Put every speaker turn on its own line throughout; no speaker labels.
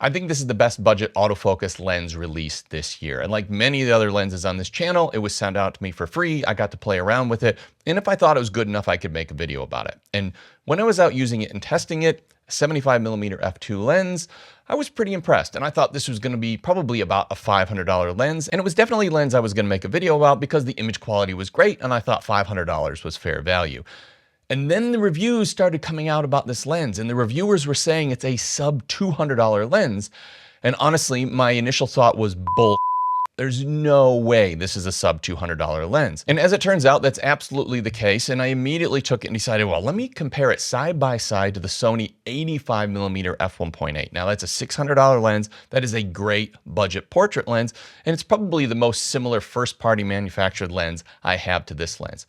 I think this is the best budget autofocus lens released this year. And like many of the other lenses on this channel, it was sent out to me for free. I got to play around with it. And if I thought it was good enough, I could make a video about it. And when I was out using it and testing it, 75mm f2 lens, I was pretty impressed. And I thought this was going to be probably about a $500 lens. And it was definitely a lens I was going to make a video about because the image quality was great. And I thought $500 was fair value. And then the reviews started coming out about this lens, and the reviewers were saying it's a sub $200 lens. And honestly, my initial thought was bull. There's no way this is a sub $200 lens. And as it turns out, that's absolutely the case. And I immediately took it and decided, well, let me compare it side by side to the Sony 85mm f1.8. Now that's a $600 lens. That is a great budget portrait lens. And it's probably the most similar first party manufactured lens I have to this lens.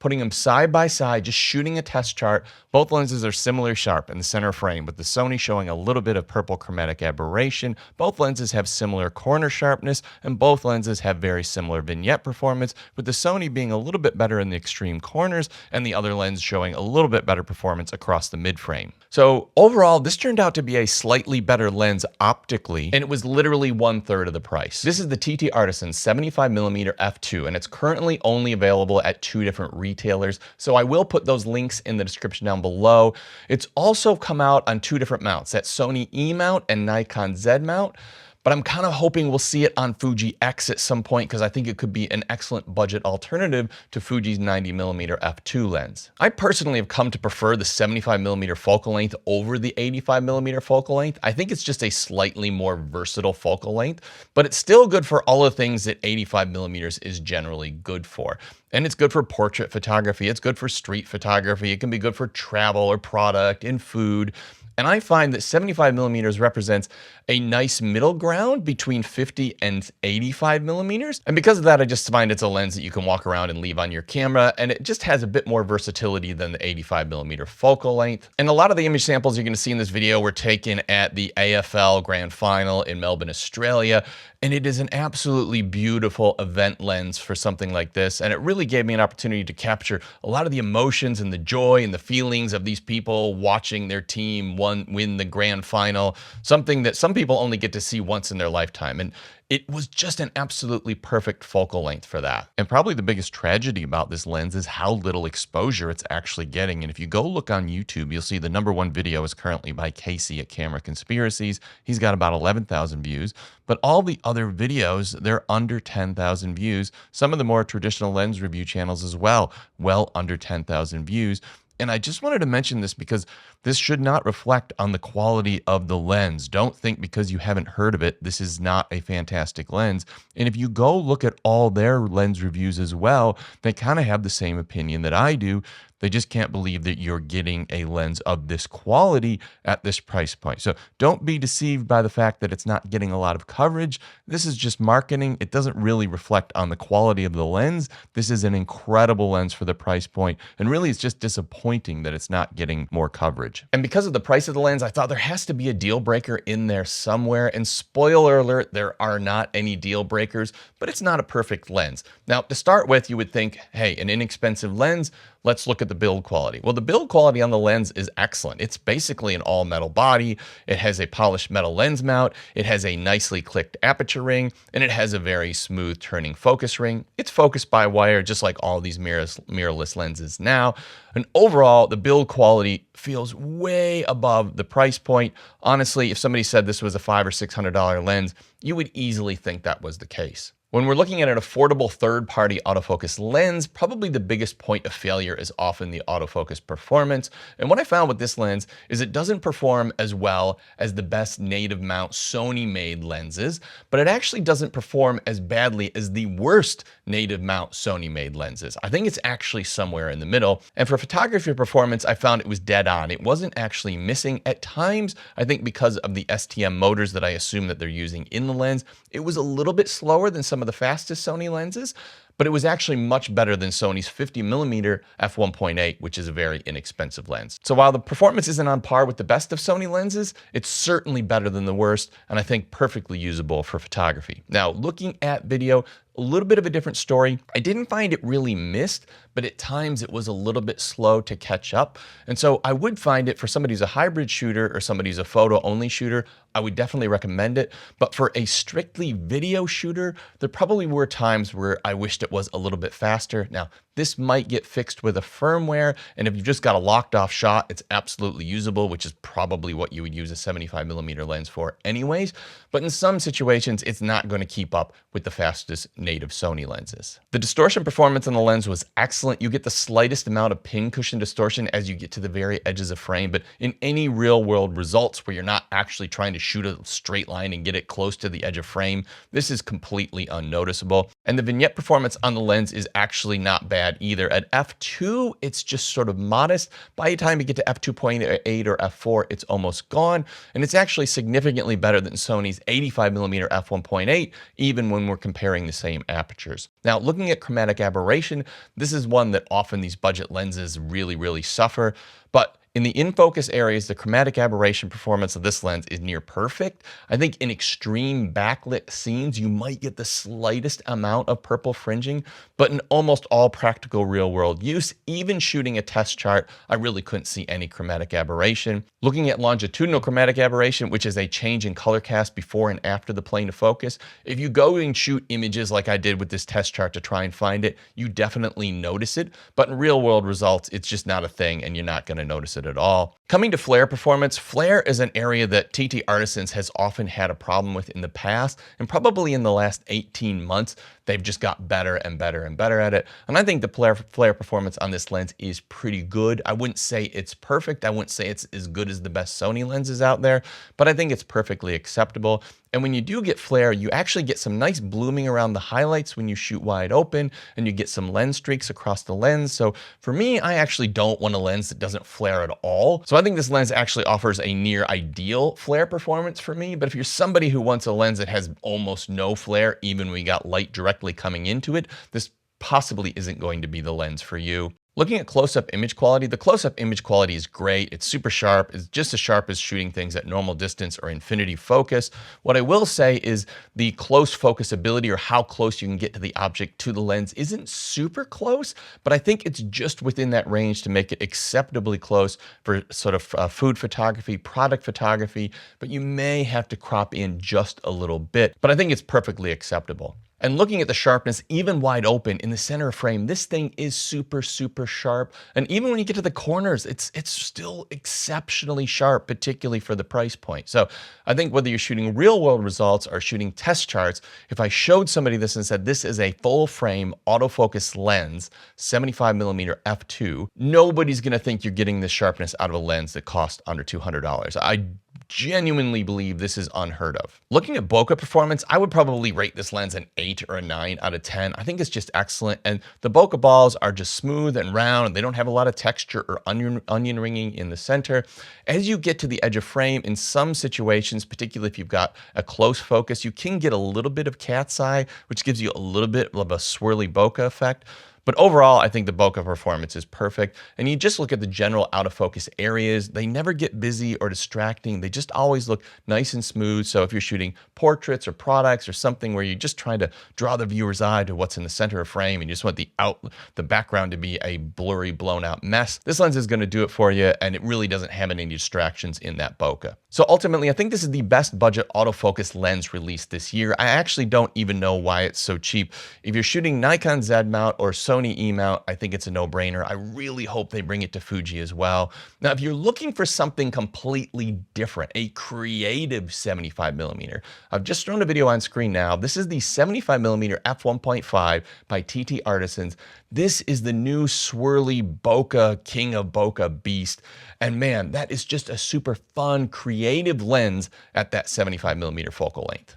Putting them side by side, just shooting a test chart, both lenses are similarly sharp in the center frame, with the Sony showing a little bit of purple chromatic aberration. Both lenses have similar corner sharpness, and both lenses have very similar vignette performance, with the Sony being a little bit better in the extreme corners, and the other lens showing a little bit better performance across the mid-frame. So overall, this turned out to be a slightly better lens optically, and it was literally 1/3 of the price. This is the TTArtisan 75mm f2, and it's currently only available at 2 different retailers, so I will put those links in the description down below. It's also come out on 2 different mounts, that Sony E mount and Nikon Z mount. But I'm kind of hoping we'll see it on Fuji X at some point because I think it could be an excellent budget alternative to Fuji's 90mm f2 lens. I personally have come to prefer the 75mm focal length over the 85mm focal length. I think it's just a slightly more versatile focal length, but it's still good for all the things that 85mm is generally good for. And it's good for portrait photography. It's good for street photography. It can be good for travel or product and food. And I find that 75mm represents a nice middle ground between 50 and 85mm. And because of that, I just find it's a lens that you can walk around and leave on your camera. And it just has a bit more versatility than the 85mm focal length. And a lot of the image samples you're going to see in this video were taken at the AFL Grand Final in Melbourne, Australia. And it is an absolutely beautiful event lens for something like this. And it really gave me an opportunity to capture a lot of the emotions and the joy and the feelings of these people watching their team win the grand final, something that some people only get to see once in their lifetime. And it was just an absolutely perfect focal length for that. And probably the biggest tragedy about this lens is how little exposure it's actually getting. And if you go look on YouTube, you'll see the #1 video is currently by Casey at Camera Conspiracies. He's got about 11,000 views, but all the other videos, they're under 10,000 views. Some of the more traditional lens review channels as well, well under 10,000 views. And I just wanted to mention this because this should not reflect on the quality of the lens. Don't think because you haven't heard of it, this is not a fantastic lens. And if you go look at all their lens reviews as well, they kind of have the same opinion that I do. They just can't believe that you're getting a lens of this quality at this price point. So don't be deceived by the fact that it's not getting a lot of coverage. This is just marketing. It doesn't really reflect on the quality of the lens. This is an incredible lens for the price point. And really, it's just disappointing that it's not getting more coverage. And because of the price of the lens, I thought there has to be a deal breaker in there somewhere. And spoiler alert, there are not any deal breakers, but it's not a perfect lens. Now, to start with, you would think, hey, an inexpensive lens, let's look at the build quality. Well, the build quality on the lens is excellent. It's basically an all metal body. It has a polished metal lens mount. It has a nicely clicked aperture ring, and it has a very smooth turning focus ring. It's focused by wire, just like all these mirrorless lenses now. And overall, the build quality feels way above the price point. Honestly, if somebody said this was a $500 or $600 lens, you would easily think that was the case. When we're looking at an affordable third-party autofocus lens, probably the biggest point of failure is often the autofocus performance. And what I found with this lens is it doesn't perform as well as the best native mount Sony-made lenses, but it actually doesn't perform as badly as the worst native mount Sony-made lenses. I think it's actually somewhere in the middle. And for photography performance, I found it was dead on. It wasn't actually missing. At times, I think because of the STM motors that I assume that they're using in the lens, it was a little bit slower than some of the fastest Sony lenses, but it was actually much better than Sony's 50mm f1.8, which is a very inexpensive lens. So while the performance isn't on par with the best of Sony lenses, it's certainly better than the worst, and I think perfectly usable for photography. Now, looking at video, a little bit of a different story. I didn't find it really missed, but at times it was a little bit slow to catch up. And so I would find it for somebody who's a hybrid shooter or somebody who's a photo only shooter, I would definitely recommend it. But for a strictly video shooter, there probably were times where I wished it was a little bit faster. Now, this might get fixed with a firmware, and if you've just got a locked off shot, it's absolutely usable, which is probably what you would use a 75mm lens for anyways. But in some situations, it's not going to keep up with the fastest native Sony lenses. The distortion performance on the lens was excellent. You get the slightest amount of pin cushion distortion as you get to the very edges of frame, but in any real world results where you're not actually trying to shoot a straight line and get it close to the edge of frame, this is completely unnoticeable. And the vignette performance on the lens is actually not bad either. At f2, it's just sort of modest. By the time you get to f2.8 or f4, it's almost gone. And it's actually significantly better than Sony's 85mm f1.8, even when we're comparing the same apertures. Now, looking at chromatic aberration, this is one that often these budget lenses really suffer. But in the in-focus areas, the chromatic aberration performance of this lens is near perfect. I think in extreme backlit scenes, you might get the slightest amount of purple fringing, but in almost all practical real-world use, even shooting a test chart, I really couldn't see any chromatic aberration. Looking at longitudinal chromatic aberration, which is a change in color cast before and after the plane of focus, if you go and shoot images like I did with this test chart to try and find it, you definitely notice it, but in real-world results, it's just not a thing, and you're not going to notice it at all. Coming to flare performance, flare is an area that TTArtisans has often had a problem with in the past, and probably in the last 18 months, they've just got better and better and better at it. And I think the flare performance on this lens is pretty good. I wouldn't say it's perfect. I wouldn't say it's as good as the best Sony lenses out there, but I think it's perfectly acceptable. And when you do get flare, you actually get some nice blooming around the highlights when you shoot wide open, and you get some lens streaks across the lens. So for me, I actually don't want a lens that doesn't flare at all. So I think this lens actually offers a near ideal flare performance for me. But if you're somebody who wants a lens that has almost no flare, even when you got light directly coming into it, this possibly isn't going to be the lens for you. Looking at close-up image quality, the close-up image quality is great. It's super sharp. It's just as sharp as shooting things at normal distance or infinity focus. What I will say is the close focus ability, or how close you can get to the object to the lens, isn't super close, but I think it's just within that range to make it acceptably close for sort of food photography, product photography, but you may have to crop in just a little bit, but I think it's perfectly acceptable. And looking at the sharpness, even wide open in the center of frame, this thing is super sharp. And even when you get to the corners, it's still exceptionally sharp, particularly for the price point. So I think whether you're shooting real world results or shooting test charts, if I showed somebody this and said, this is a full frame autofocus lens, 75mm f2, nobody's going to think you're getting this sharpness out of a lens that costs under $200. I genuinely believe this is unheard of. Looking at bokeh performance, I would probably rate this lens an 8 or a 9 out of 10. I think it's just excellent. And the bokeh balls are just smooth and round, and they don't have a lot of texture or onion ringing in the center. As you get to the edge of frame, in some situations, particularly if you've got a close focus, you can get a little bit of cat's eye, which gives you a little bit of a swirly bokeh effect. But overall, I think the bokeh performance is perfect. And you just look at the general out of focus areas. They never get busy or distracting. They just always look nice and smooth. So if you're shooting portraits or products or something where you're just trying to draw the viewer's eye to what's in the center of frame, and you just want the background to be a blurry, blown out mess, this lens is going to do it for you. And it really doesn't have any distractions in that bokeh. So ultimately, I think this is the best budget autofocus lens released this year. I actually don't even know why it's so cheap. If you're shooting Nikon Z mount or Sony E mount, I think it's a no-brainer. I really hope they bring it to Fuji as well. Now, if you're looking for something completely different, a creative 75mm, I've just thrown a video on screen now. This is the 75mm f1.5 by TTArtisans. This is the new swirly bokeh, king of bokeh beast. And man, that is just a super fun, creative lens at that 75mm focal length.